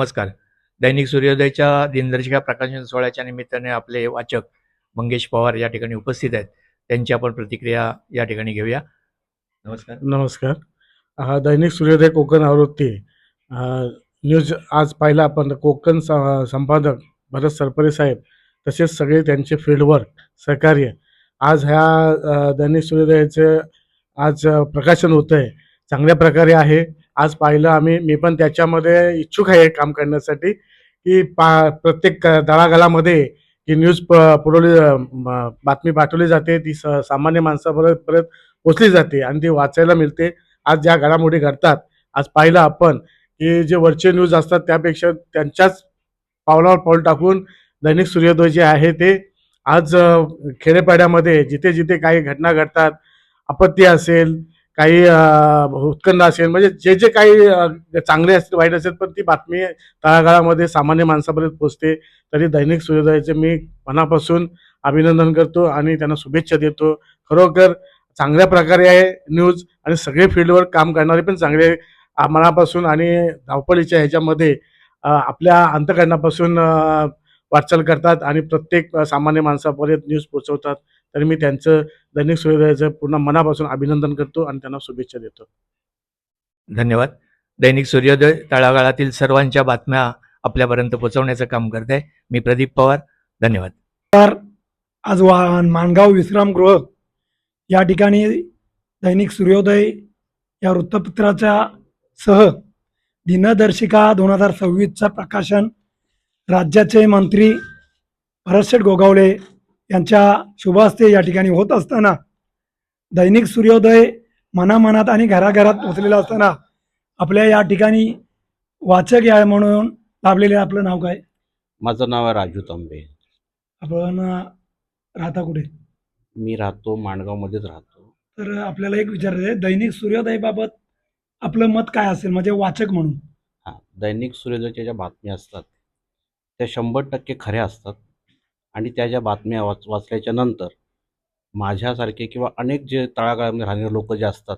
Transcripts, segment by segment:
नमस्कार. दैनिक सूर्योदयच्या दिनदर्शिका प्रकाशन सोहळ्याच्या निमित्ताने आपले वाचक मंगेश पवार या ठिकाणी उपस्थित आहेत. त्यांची आपण प्रतिक्रिया या ठिकाणी घेऊया. नमस्कार. नमस्कार. दैनिक सूर्योदय कोकण आवृत्ती न्यूज आज पाहिला आपण. कोकण संपादक भरत सरपरे साहेब तसेच सगळे त्यांचे फील्डवर्क सहकार्य आज ह्या दैनिक सूर्योदयाचं आज प्रकाशन होतं आहे. चांगल्या प्रकारे आहे. आज पाहिलं मी पण त्याच्यामध्ये इच्छुक आहे काम करण्यासाठी की प्रत्येक तळागाळामध्ये की न्यूज पुरवली बातमी पाठवली जाते, ती सामान्य माणसापर्यंत पोचली जाते आणि ती वाचायला मिळते. आज ज्या घडामोडी घडतात आज पाहिलं आपण की जे वरचे न्यूज असतात त्यापेक्षा त्यांच्याच पावलावर पाऊल टाकून दैनिक सूर्योदय जे आहे ते आज खेडेपाड्यामध्ये जिथे जिथे काही घटना घडतात, आपत्ती असेल, काही उत्खनन असेल, म्हणजे जे जे काही चांगले असतील वाईट असेल, पण ती बातमी तळागाळामध्ये सामान्य माणसापर्यंत पोचते. तरी दैनिक सूर्योदयाचे मी मनापासून अभिनंदन करतो आणि त्यांना शुभेच्छा देतो. खरोखर चांगल्या प्रकारे आहे न्यूज आणि सगळे फील्डवर काम करणारे पण चांगले मनापासून आणि धावपळीच्या ह्याच्यामध्ये आपल्या अंतःकरणापासून वाटचाल करतात आणि प्रत्येक सामान्य माणसापर्यंत न्यूज पोचवतात. तरी मी त्यांचं दैनिक सूर्योदयाचं पूर्ण मनापासून अभिनंदन करतो आणि त्यांना शुभेच्छा देतो. धन्यवाद. दैनिक सूर्योदय तळागाळातील सर्वांच्या बातम्या आपल्यापर्यंत पोहोचवण्याचं काम करत आहे. मी प्रदीप पवार. धन्यवाद. आज माणगाव विश्रामगृह या ठिकाणी दैनिक सूर्योदय या वृत्तपत्राच्या सह दिनदर्शिका 2026चा प्रकाशन राज्याचे मंत्री भरतशेठ गोगावले यांच्या शुभ हस्ते या ठिकाणी होत असताना दैनिक सूर्योदय मनामनात आणि घराघरात पोचलेला असताना आपल्या या ठिकाणी वाचक या म्हणून लाभलेले. आपलं नाव काय? माझं नाव आहे राजू तांबे. आपण राहता कुठे? मी राहतो माणगावमध्येच राहतो. तर आपल्याला एक विचारायचं आहे, दैनिक सूर्योदयबाबत आपलं मत काय असेल, म्हणजे वाचक म्हणून? हां, दैनिक सूर्योदयाच्या ज्या बातम्या असतात त्या 100% खऱ्या असतात आणि त्या ज्या बातम्या वाचल्याच्या नंतर माझ्यासारखे किंवा अनेक जे तळागाळामध्ये राहणारे लोक जे असतात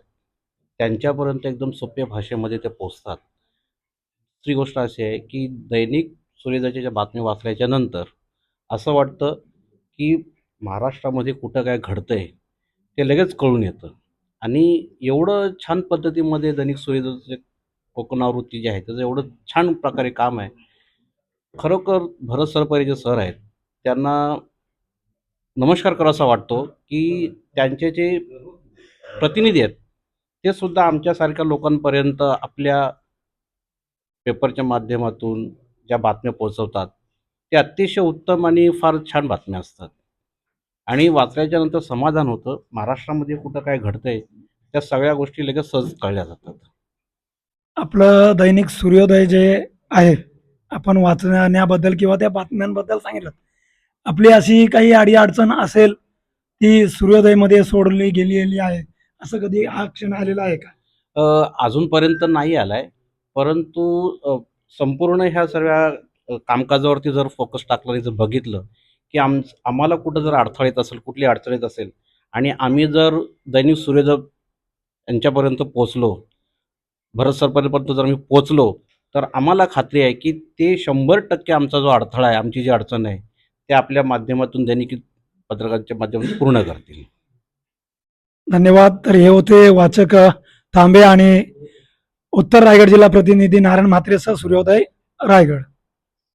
त्यांच्यापर्यंत एकदम सोप्या भाषेमध्ये ते पोचतात. दुसरी गोष्ट अशी आहे की दैनिक सूर्योदयाच्या ज्या बातम्या वाचल्याच्या नंतर असं वाटतं की महाराष्ट्रामध्ये कुठं काय घडतं आहे ते लगेच कळून येतं. आणि एवढं छान पद्धतीमध्ये दैनिक सूर्योदयाचे कोकण आवृत्ती जी आहे त्याचं एवढं छान प्रकारे काम आहे. खरोखर भरत सरपरे जे सर आहेत त्यांना नमस्कार करावासा वाटतो की त्यांचे जे प्रतिनिधी आहेत ते सुद्धा आमच्यासारख्या लोकांपर्यंत आपल्या पेपरच्या माध्यमातून ज्या बातम्या पोहोचवतात ते अतिशय उत्तम आणि फार छान बातम्या असतात. आणि वाचल्याच्या नंतर समाधान होतं. महाराष्ट्रामध्ये कुठं काय घडतंय त्या सगळ्या गोष्टी लगेच सहज कळल्या जातात. आपलं दैनिक सूर्योदय जे आहे आपण वाचण्याबद्दल किंवा त्या बातम्यांबद्दल सांगितलं, आपली अशी काही अडीअडचण असेल ती सूर्योदयमध्ये सोडली गेलेली आहे, असं कधी हा क्षण आलेला आहे का? अजूनपर्यंत नाही आलाय, परंतु संपूर्ण ह्या सर्व कामकाजावरती जर फोकस टाकलं जर बघितलं की आम्हाला कुठं जर अडथळा येत असेल, कुठली अडचण येत असेल आणि आम्ही जर दैनिक सूर्योदय यांच्यापर्यंत पोचलो, भरत सरपरेपर्यंत जर आम्ही पोचलो तर आम्हाला खात्री आहे की ते 100% आमचा जो अडथळा आहे, आमची जी अडचण आहे ते आपल्या माध्यमातून दैनिक पत्रकारांच्या माध्यमातून पूर्ण करतील. धन्यवाद. तर हे होते वाचक तांबे आणि उत्तर रायगड जिल्हा प्रतिनिधी नारायण म्हात्रेसह सूर्योदय रायगड.